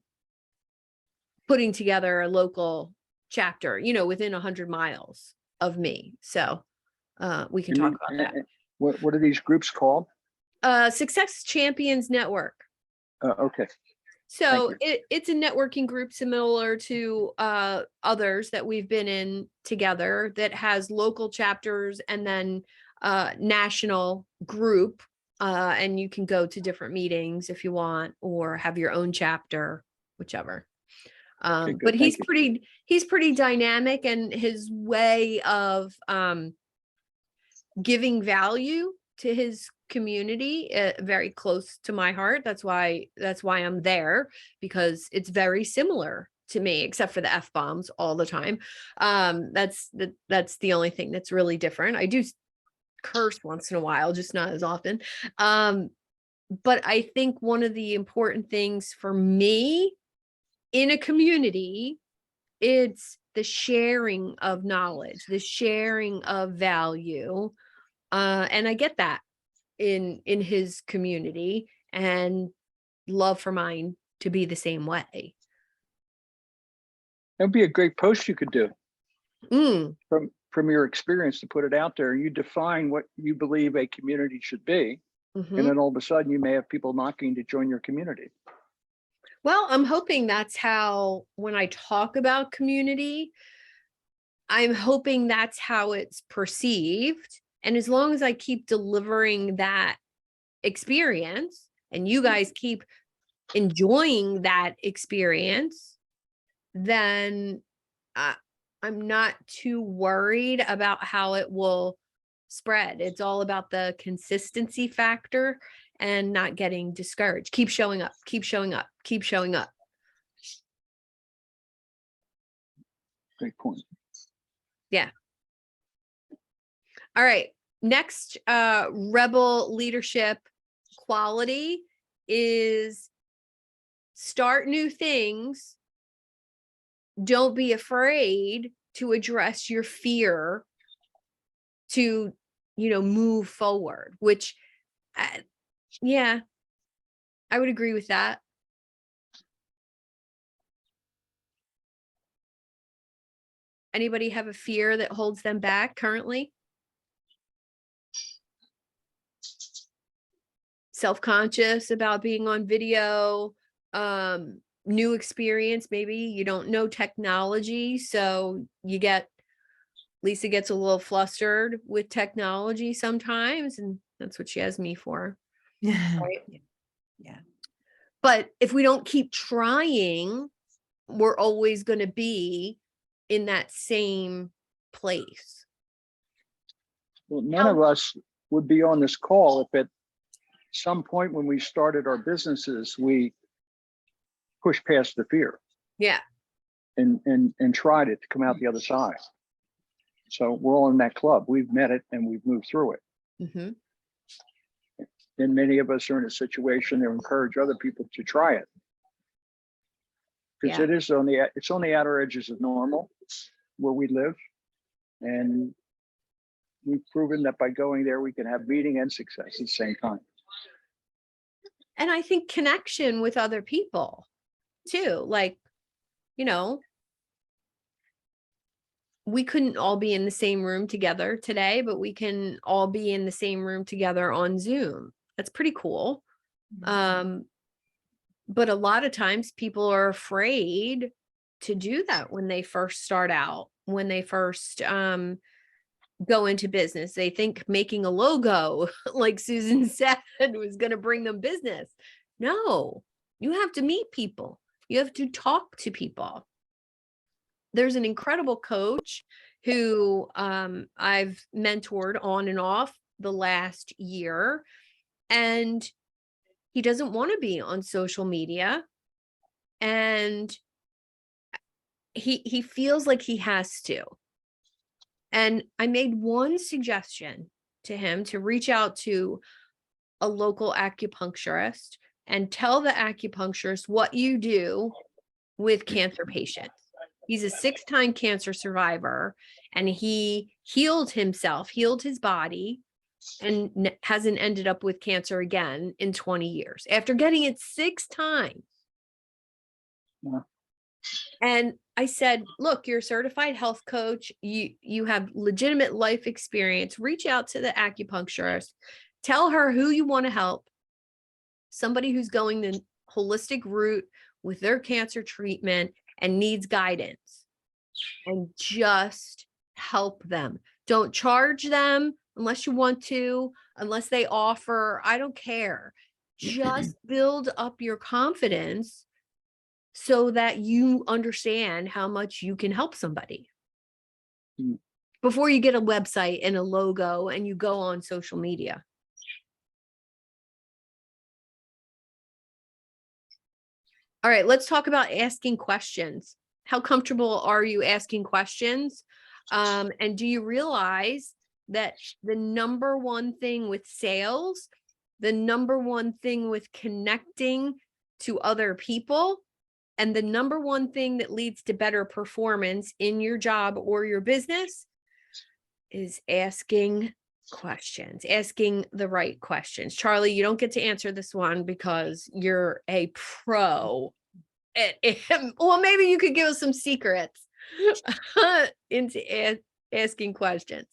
putting together a local chapter, within 100 miles of me. So we can talk about that. What are these groups called? Success Champions Network. Okay. So it's a networking group similar to others that we've been in together, that has local chapters and then national group. And you can go to different meetings if you want, or have your own chapter, whichever. But he's pretty dynamic, and his way of giving value to his community, very close to my heart. That's why I'm there, because it's very similar to me, except for the F-bombs all the time. That's the only thing that's really different. I do curse once in a while, just not as often. But I think one of the important things for me in a community, it's the sharing of knowledge, the sharing of value. And I get that in his community, and love for mine to be the same way. That'd be a great post you could do from your experience, to put it out there. You define what you believe a community should be. Mm-hmm. And then all of a sudden you may have people knocking to join your community. Well, I'm hoping that's how, when I talk about community, I'm hoping that's how it's perceived. And as long as I keep delivering that experience, and you guys keep enjoying that experience, then I'm not too worried about how it will spread. It's all about the consistency factor and not getting discouraged. Keep showing up, keep showing up, keep showing up. Great point. Yeah. All right. Next, rebel leadership quality is start new things. Don't be afraid to address your fear to, move forward, which, yeah, I would agree with that. Anybody have a fear that holds them back currently? self-conscious about being on video, new experience. Maybe you don't know technology, so Lisa gets a little flustered with technology sometimes, and that's what she has me for. Right. Yeah. But if we don't keep trying, we're always going to be in that same place. Well, none of us would be on this call if at some point when we started our businesses, we pushed past the fear Yeah. and tried it to come out the other side. So we're all in that club. We've met it and we've moved through it. Mm-hmm. And many of us are in a situation to encourage other people to try it. Because Yeah. it's on the outer edges of normal where we live. And we've proven that by going there, we can have meaning and success at the same time. And I think connection with other people too. Like, you know, we couldn't all be in the same room together today, but we can all be in the same room together on Zoom. That's pretty cool. But a lot of times people are afraid to do that when they first start out, when they first go into business. They think making a logo, like Susan said, was going to bring them business. No, you have to meet people. You have to talk to people. There's an incredible coach who I've mentored on and off the last year, and he doesn't want to be on social media, and he feels like he has to. And I made one suggestion to him to reach out to a local acupuncturist and tell the acupuncturist what you do with cancer patients. He's a 6-time cancer survivor, and he healed himself, healed his body, and hasn't ended up with cancer again in 20 years after getting it 6 times. Yeah. And I said, look, you're a certified health coach. You have legitimate life experience. Reach out to the acupuncturist. Tell her who you want to help. Somebody who's going the holistic route with their cancer treatment and needs guidance. And just help them. Don't charge them unless you want to, unless they offer. I don't care. Just build up your confidence so that you understand how much you can help somebody before you get a website and a logo and you go on social media. All right, let's talk about asking questions. How comfortable are you asking questions? And do you realize that the number one thing with sales, the number one thing with connecting to other people, and the number one thing that leads to better performance in your job or your business is asking questions, asking the right questions. Charlie, you don't get to answer this one because you're a pro. Well, maybe you could give us some secrets into asking questions.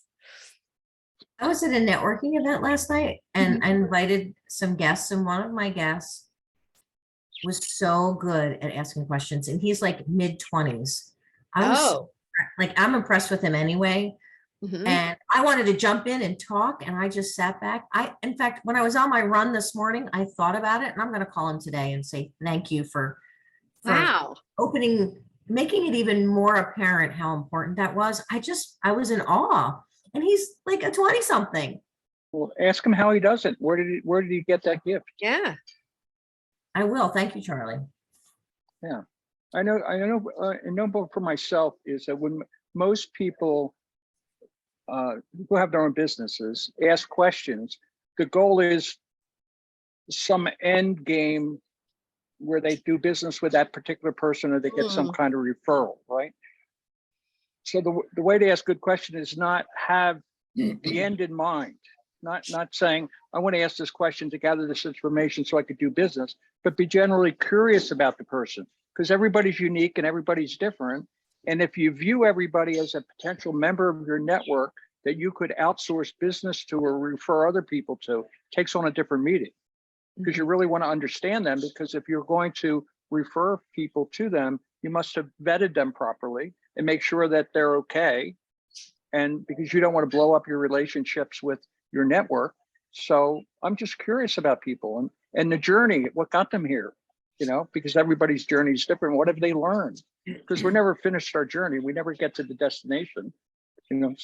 I was at a networking event last night and I invited some guests, and one of my guests was so good at asking questions, and he's like mid-20s. I'm impressed with him anyway. And I wanted to jump in and talk, and I just sat back. In fact, when I was on my run this morning, I thought about it, and I'm going to call him today and say thank you for making it even more apparent how important that was. I was in awe, and he's like a 20-something. Well, ask him how he does it. Where did he get that gift? Yeah. I will. Thank you, Charlie. Yeah, I know for myself is that when most people who have their own businesses ask questions, the goal is some end game where they do business with that particular person or they get some kind of referral, right? So the way to ask good question is not have the end in mind, not saying, I want to ask this question to gather this information so I could do business, but be generally curious about the person, because everybody's unique and everybody's different. And if you view everybody as a potential member of your network that you could outsource business to or refer other people to, takes on a different meaning. because you really want to understand them, because if you're going to refer people to them, you must have vetted them properly and make sure that they're okay. And because you don't want to blow up your relationships with your network. So I'm just curious about people and the journey, what got them here, you know, because everybody's journey is different. What have they learned? Because we're never finished our journey. We never get to the destination. You know,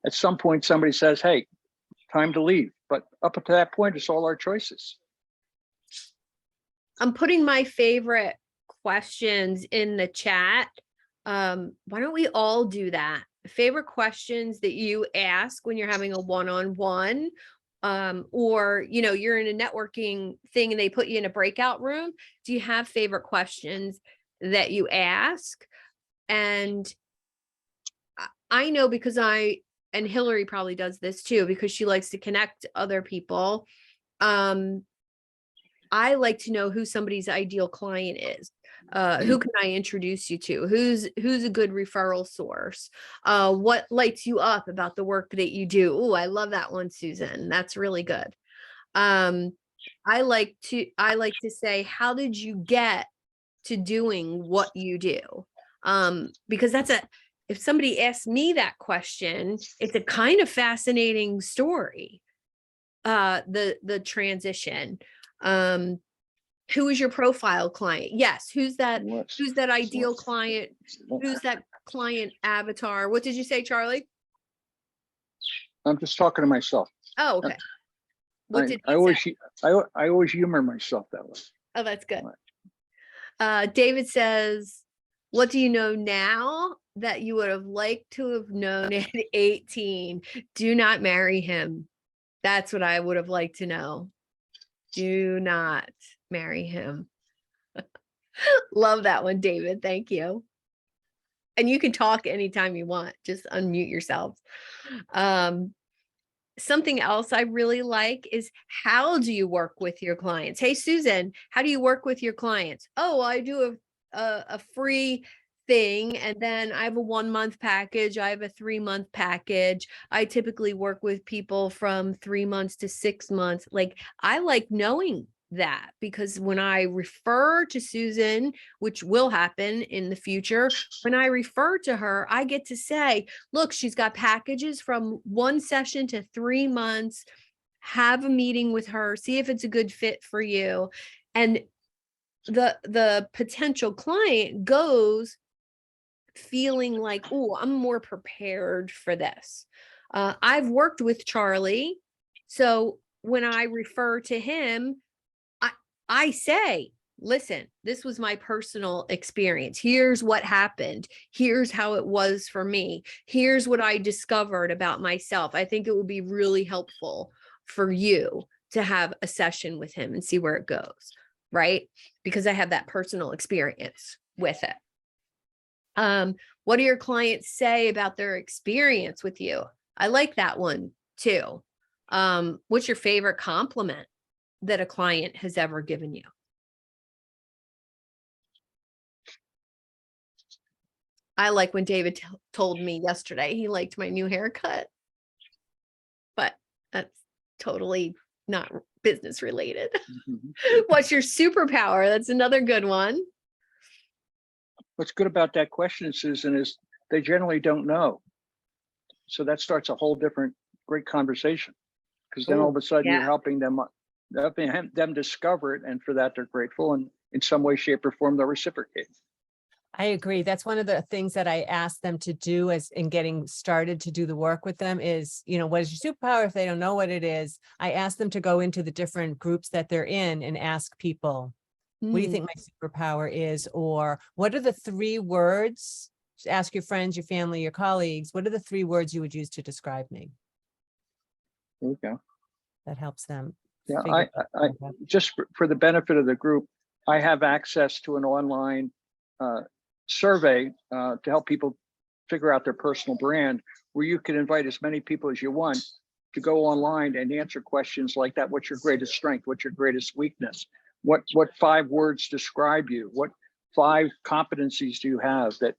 at some point somebody says, hey, time to leave. But up to that point, it's all our choices. I'm putting my favorite questions in the chat. Why don't we all do that? Favorite questions that you ask when you're having a one-on-one, or, you know, you're in a networking thing and they put you in a breakout room. Do you have favorite questions that you ask? And I know, because and Hilary probably does this too, because she likes to connect other people. I like to know who somebody's ideal client is. Who can I introduce you to? Who's a good referral source? What lights you up about the work that you do? Oh, I love that one, Susan. That's really good. I like to say, how did you get to doing what you do? Because if somebody asks me that question, it's a kind of fascinating story. The transition. Who is your profile client? Yes. Who's that ideal client? Who's that client avatar? What did you say, Charlie? I'm just talking to myself. Oh, okay. What did I always humor myself that way. Oh, that's good. David says, what do you know now that you would have liked to have known at 18? Do not marry him. That's what I would have liked to know. Do not marry him. Love that one, David. Thank you. And you can talk anytime you want. Just unmute yourselves. Something else I really like is, how do you work with your clients? Hey, Susan, how do you work with your clients? Oh, I do a free thing, and then I have a 1-month package. I have a 3-month package. I typically work with people from 3 months to 6 months. Like, I like knowing that, because when I refer to Susan, which will happen in the future, when I refer to her, I get to say, look, she's got packages from 1 session to 3 months. Have a meeting with her, see if it's a good fit for you. And the potential client goes feeling like, oh, I'm more prepared for this. I've worked with Charlie, so when I refer to him, I say, listen, this was my personal experience. Here's what happened. Here's how it was for me. Here's what I discovered about myself. I think it would be really helpful for you to have a session with him and see where it goes, right? Because I have that personal experience with it. What do your clients say about their experience with you? I like that one too. What's your favorite compliment that a client has ever given you? I like when David told me yesterday he liked my new haircut, but that's totally not business related. What's your superpower? That's another good one. What's good about that question, Susan, is they generally don't know. So that starts a whole different great conversation, because then all of a sudden you're helping them discover it, and for that they're grateful, and in some way, shape, or form they'll reciprocate. I agree. That's one of the things that I ask them to do as in getting started to do the work with them is, you know, what is your superpower? If they don't know what it is, I ask them to go into the different groups that they're in and ask people, what do you think my superpower is? Or what are the 3 words? Just ask your friends, your family, your colleagues, what are the 3 words you would use to describe me? There we go. That helps them. Yeah, I just for the benefit of the group, I have access to an online survey to help people figure out their personal brand, where you can invite as many people as you want to go online and answer questions like that. What's your greatest strength? What's your greatest weakness? What 5 words describe you? What 5 competencies do you have that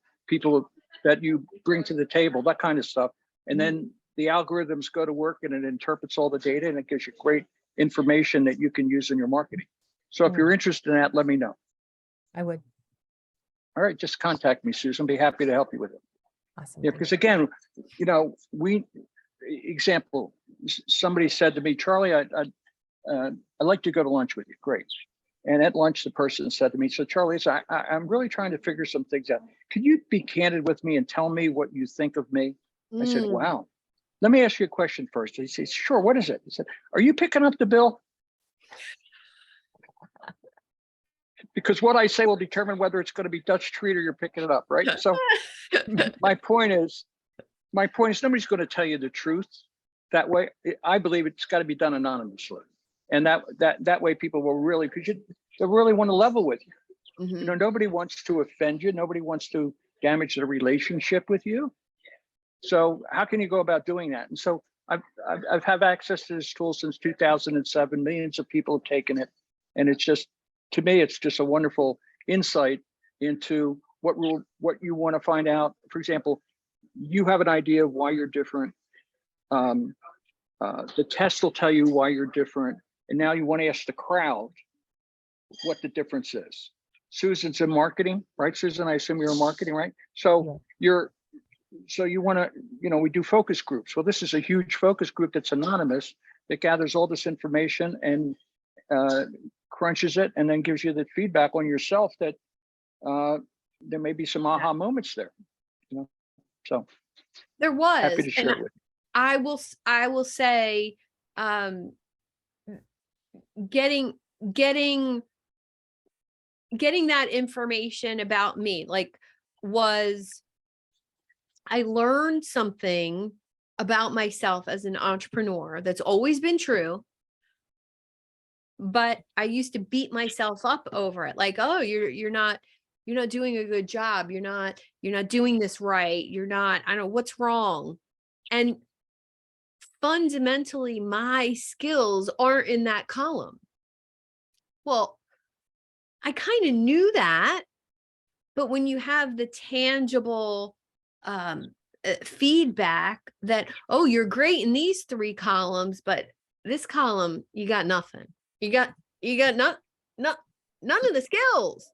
you bring to the table? That kind of stuff. And then the algorithms go to work and it interprets all the data, and it gives you great information that you can use in your marketing. So if you're interested in that, let me know. I would. All right, just contact me, Susan. Be happy to help you with it. Awesome. Yeah, Thank because again, you know, somebody said to me, Charlie, I'd like to go to lunch with you. Great. And at lunch, the person said to me, so Charlie, I'm really trying to figure some things out. Could you be candid with me and tell me what you think of me? I said, Mm. wow. Let me ask you a question first. He said, sure, what is it? He said, are you picking up the bill? Because what I say will determine whether it's going to be Dutch treat or you're picking it up, right? So my point is nobody's going to tell you the truth that way. I believe it's got to be done anonymously. And that way people will really, because they really want to level with you. Mhm. You know, nobody wants to offend you. Nobody wants to damage the relationship with you. So how can you go about doing that? And so I've had access to this tool since 2007. Millions of people have taken it. And it's just, to me, it's just a wonderful insight into what you want to find out. For example, you have an idea of why you're different. The test will tell you why you're different. And now you want to ask the crowd what the difference is. Susan's in marketing, right? Susan, I assume you're in marketing, right? So you want to, you know, we do focus groups. Well, this is a huge focus group that's anonymous that gathers all this information and crunches it and then gives you the feedback on yourself that there may be some aha moments there, you know. So There was, happy to share and it with you. I will say, getting that information about me, like, I learned something about myself as an entrepreneur that's always been true, but I used to beat myself up over it. Like, oh, you're not doing a good job. You're not doing this right. You're not, I don't know what's wrong. And fundamentally, my skills aren't in that column. Well, I kind of knew that, but when you have the tangible feedback that, oh, you're great in these 3 columns, but this column, you got nothing. You got none of the skills.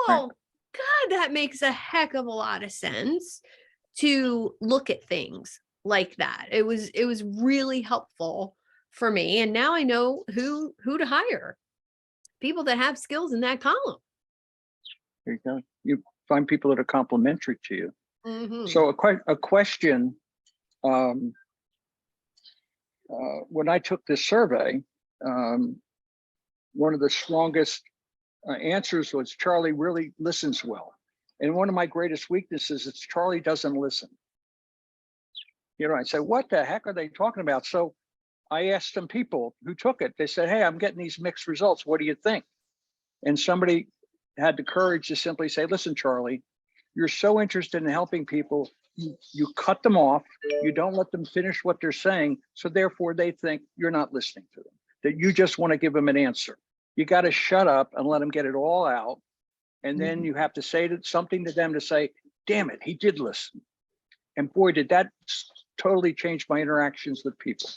Well, God, that makes a heck of a lot of sense to look at things like that. It was really helpful for me. And now I know who to hire. People that have skills in that column. There you go. You find people that are complementary to you. Mm-hmm. So a question, when I took this survey, one of the strongest answers was Charlie really listens well. And one of my greatest weaknesses is Charlie doesn't listen. You know, I said, what the heck are they talking about? So I asked some people who took it. They said, hey, I'm getting these mixed results. What do you think? And somebody had the courage to simply say, listen, Charlie, you're so interested in helping people. You cut them off. You don't let them finish what they're saying. So therefore they think you're not listening to them, that you just want to give them an answer. You got to shut up and let them get it all out. And then you have to say something to them to say, damn it, he did listen. And boy, did that totally change my interactions with people,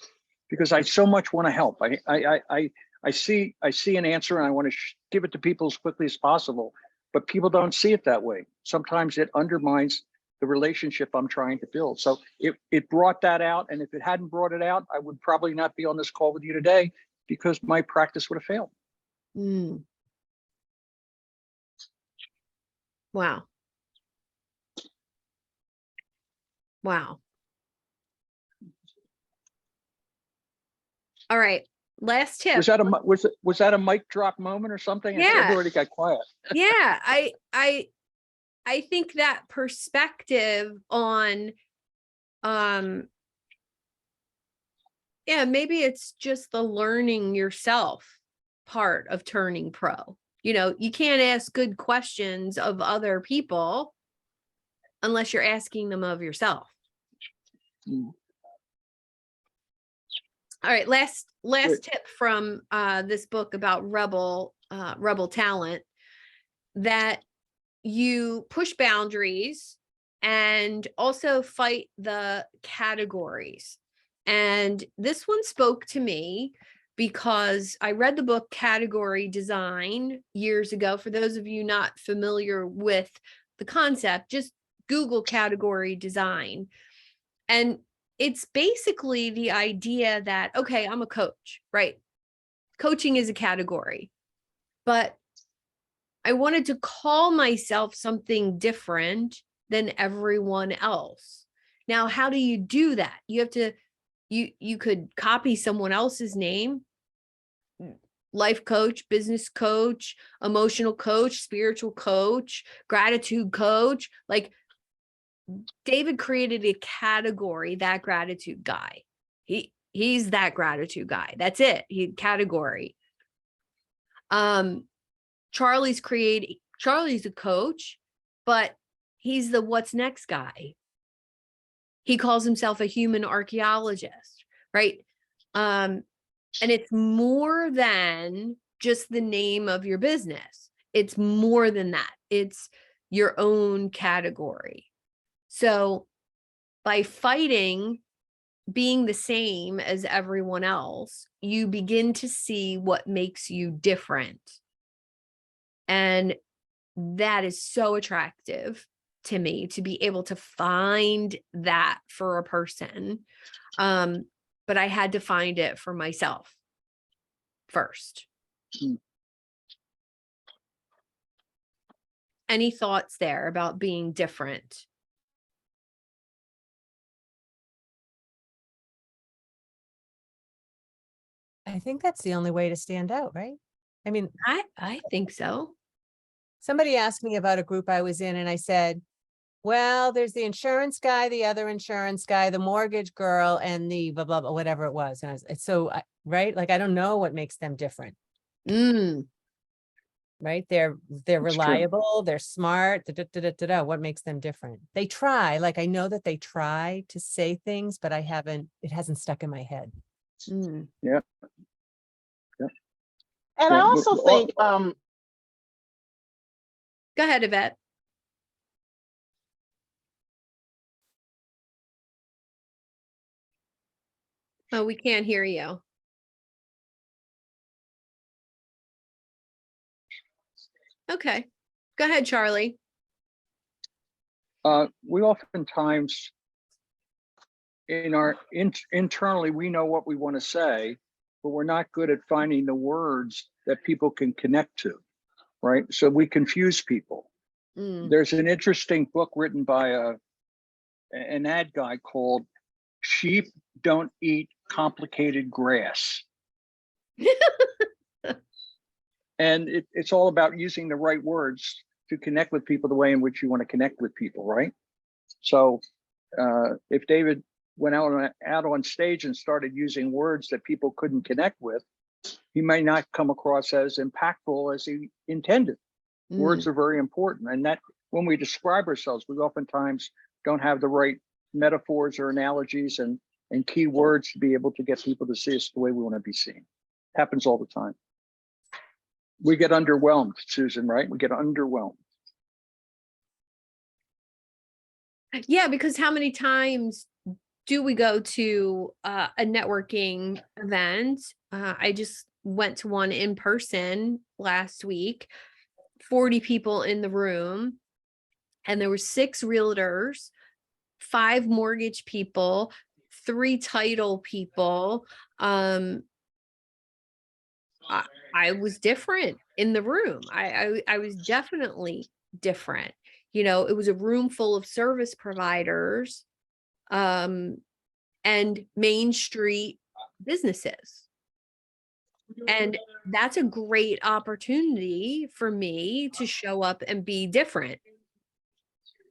because I so much want to help. I see an answer and I want to give it to people as quickly as possible, but people don't see it that way. Sometimes it undermines the relationship I'm trying to build. So it brought that out. And if it hadn't brought it out, I would probably not be on this call with you today, because my practice would have failed. Mm. Wow. Wow. All right. Last tip. Was that a mic drop moment or something? Yeah. Everybody got quiet. Yeah. I think that perspective on, yeah, maybe it's just the learning yourself part of turning pro. You know, you can't ask good questions of other people unless you're asking them of yourself. Mm. All right, last Good. tip from this book about rebel talent, that you push boundaries and also fight the categories. And this one spoke to me because I read the book Category Design years ago. For those of you not familiar with the concept, just Google category design. And it's basically the idea that, okay, I'm a coach, right? Coaching is a category, but I wanted to call myself something different than everyone else. Now, how do you do that? You have to, you could copy someone else's name, life coach, business coach, emotional coach, spiritual coach, gratitude coach. Like, David created a category, that gratitude guy. He's that gratitude guy. That's it. He category. Charlie's a coach, but he's the what's next guy. He calls himself a human archaeologist, right? And it's more than just the name of your business. It's more than that. It's your own category. So by fighting being the same as everyone else, you begin to see what makes you different. And that is so attractive to me, to be able to find that for a person. But I had to find it for myself first. Any thoughts there about being different? I think that's the only way to stand out, right? I mean, I think so. somebody asked me about a group I was in and I said, well, there's the insurance guy, the other insurance guy, the mortgage girl, and the blah, blah, blah, whatever it was. And it's so, right? Like, I don't know what makes them different, right? They're true. reliable, they're smart, what makes them different? They try, like, I know that they try to say things, but it hasn't stuck in my head. Yeah. And I Yeah, also think, Go ahead, Yvette. Oh, we can't hear you. Okay. Go ahead, Charlie. we oftentimes in our internally, we know what we want to say, but we're not good at finding the words that people can connect to, right? So we confuse people. There's an interesting book written by an ad guy called Sheep Don't Eat Complicated Grass. And it's all about using the right words to connect with people the way in which you want to connect with people, right? So if David went out on stage and started using words that people couldn't connect with, he may not come across as impactful as he intended. Words are very important. And that when we describe ourselves, we oftentimes don't have the right metaphors or analogies and key words to be able to get people to see us the way we want to be seen. It happens all the time. We get underwhelmed, Susan, right? We get underwhelmed. Yeah, because how many times do we go to a networking event? I just went to one in person last week, 40 people in the room, and there were 6 realtors, 5 mortgage people, 3 title people. I was different in the room. I was definitely different. You know, it was a room full of service providers, and Main Street businesses. And that's a great opportunity for me to show up and be different.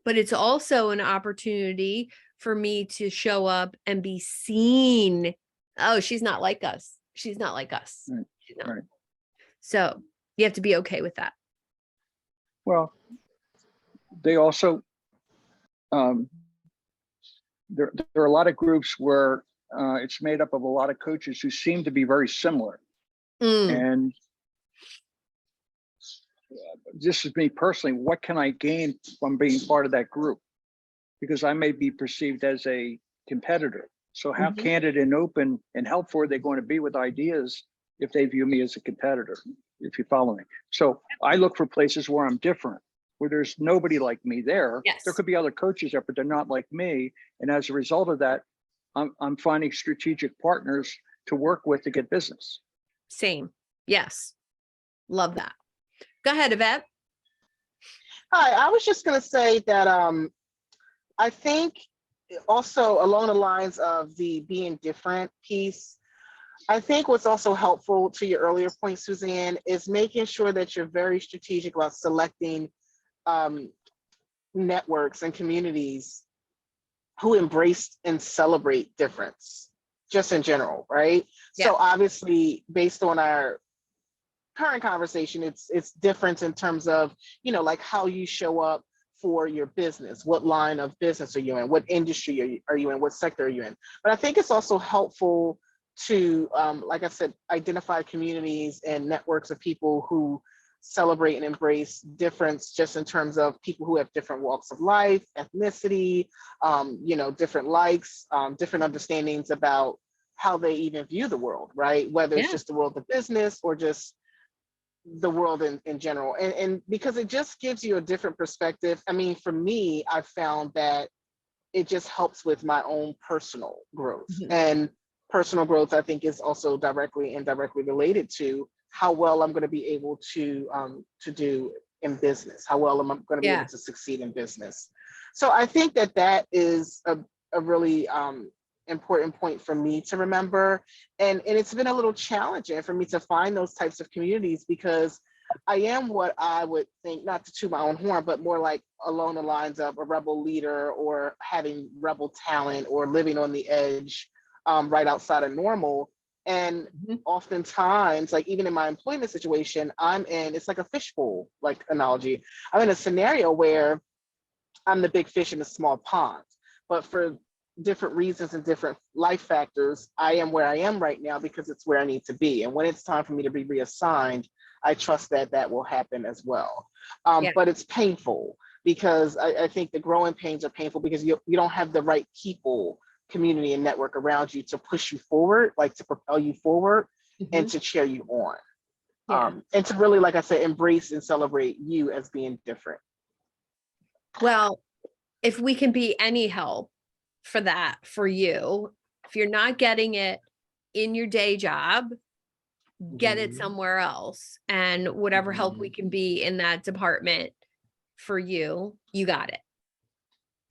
But it's also an opportunity for me to show up and be seen. Oh, she's not like us. She's not like us. Right. She's not. Right. So you have to be okay with that. Well, they also, there are a lot of groups where it's made up of a lot of coaches who seem to be very similar. And this is me personally, what can I gain from being part of that group? Because I may be perceived as a competitor. So how candid and open and helpful are they going to be with ideas if they view me as a competitor, if you follow me. So I look for places where I'm different, where there's nobody like me there. Yes. There could be other coaches there, but they're not like me. And as a result of that, I'm finding strategic partners to work with to get business. Same. Yes. Love that. Go ahead, Yvette. Hi, I was just going to say that I think also along the lines of the being different piece, I think what's also helpful to your earlier point, Suzanne, is making sure that you're very strategic about selecting networks and communities who embrace and celebrate difference, just in general, right? Yeah. So obviously, based on our current conversation, it's different in terms of, you know, like how you show up for your business. What line of business are you in? What industry are you in? What sector are you in? But I think it's also helpful to, like I said, identify communities and networks of people who celebrate and embrace difference, just in terms of people who have different walks of life, ethnicity, you know, different likes, different understandings about how they even view the world, right? Whether it's Yeah. just the world of business or just the world in general. And because it just gives you a different perspective. I mean, for me, I found that it just helps with my own personal growth. Mhm. And personal growth, I think, is also directly and indirectly related to how well I'm going to be able to do in business, how well I'm going to be Yeah. able to succeed in business. So I think that that is a really important point for me to remember. And it's been a little challenging for me to find those types of communities, because I am what I would think, not to toot my own horn, but more like along the lines of a rebel leader, or having rebel talent, or living on the edge, right outside of normal. And Mhm. oftentimes, like even in my employment situation, it's like a fishbowl, like analogy. I'm in a scenario where I'm the big fish in a small pond, but for different reasons and different life factors, I am where I am right now because it's where I need to be. And when it's time for me to be reassigned, I trust that that will happen as well. Yeah. But it's painful, because I think the growing pains are painful, because you don't have the right people, community, and network around you to push you forward, like to propel you forward and Mhm. to cheer you on. Yeah. And to really, like I said, embrace and celebrate you as being different. Well, if we can be any help for that for you, if you're not getting it in your day job, get it Mhm. somewhere else. And whatever help we can be in that department for you, you got it.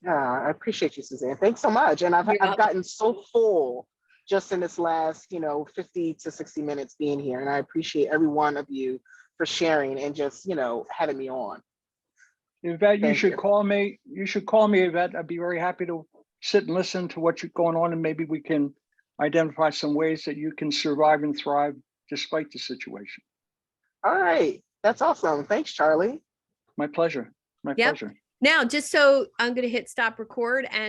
Yeah, I appreciate you, Suzanne. Thanks so much. And You're I've welcome. gotten so full just in this last, 50 to 60 minutes being here. And I appreciate every one of you for sharing and just, having me on. Yvette, you Thank should you. call me. You should call me, Yvette. I'd be very happy to sit and listen to what's going on, and maybe we can identify some ways that you can survive and thrive despite the situation. All right. That's awesome. Thanks, Charlie. My pleasure. My Yep. pleasure. Now, just so I'm going to hit stop record and